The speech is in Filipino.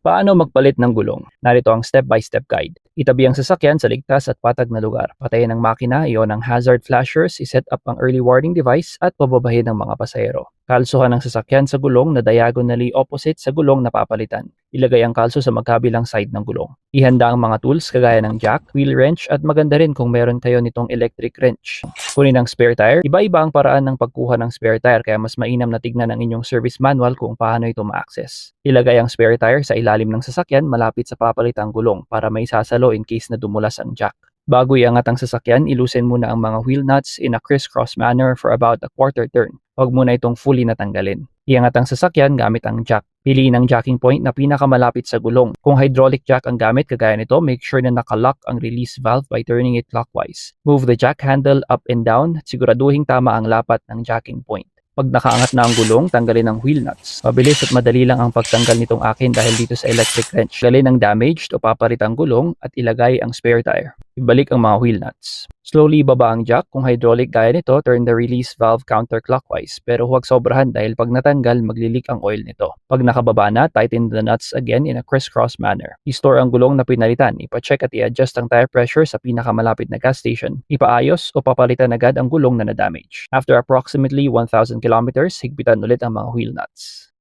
Paano magpalit ng gulong? Narito ang step-by-step guide. Itabi ang sasakyan sa ligtas at patag na lugar. Patayin ang makina, iyon ang hazard flashers, iset up ang early warning device at pababahin ng mga pasahero. Kalsuhan ang sasakyan sa gulong na diagonally opposite sa gulong na papalitan. Ilagay ang kalso sa magkabilang side ng gulong. Ihanda ang mga tools kagaya ng jack, wheel wrench at maganda rin kung meron kayo nitong electric wrench. Kunin ang spare tire. Iba-iba ang paraan ng pagkuha ng spare tire kaya mas mainam na tignan ang inyong service manual kung paano ito ma-access. Ilagay ang spare tire sa ilalim ng sasakyan malapit sa papalitang gulong para may sasalo in case na dumulas ang jack. Bago iangat ang sasakyan, ilusin muna ang mga wheel nuts in a crisscross manner for about a quarter turn. Huwag muna itong fully natanggalin. Iangat ang sasakyan gamit ang jack. Piliin ang jacking point na pinakamalapit sa gulong. Kung hydraulic jack ang gamit kagaya nito, make sure na nakalock ang release valve by turning it clockwise. Move the jack handle up and down at siguraduhin tama ang lapat ng jacking point. Pag nakaangat na ang gulong, tanggalin ang wheel nuts. Mabilis at madali lang ang pagtanggal nitong akin dahil dito sa electric wrench. Tanggalin ang damaged o papalit ang gulong at ilagay ang spare tire. Ibalik ang mga wheel nuts. Slowly baba ang jack. Kung hydraulic gaya nito, turn the release valve counterclockwise. Pero huwag sobrahan dahil pag natanggal, maglilik ang oil nito. Pag nakababa na, tighten the nuts again in a crisscross manner. I-store ang gulong na pinalitan. Ipa-check at i-adjust ang tire pressure sa pinakamalapit na gas station. Ipaayos o papalitan agad ang gulong na na-damage. After approximately 1,000 kilometers, higpitan ulit ang mga wheel nuts.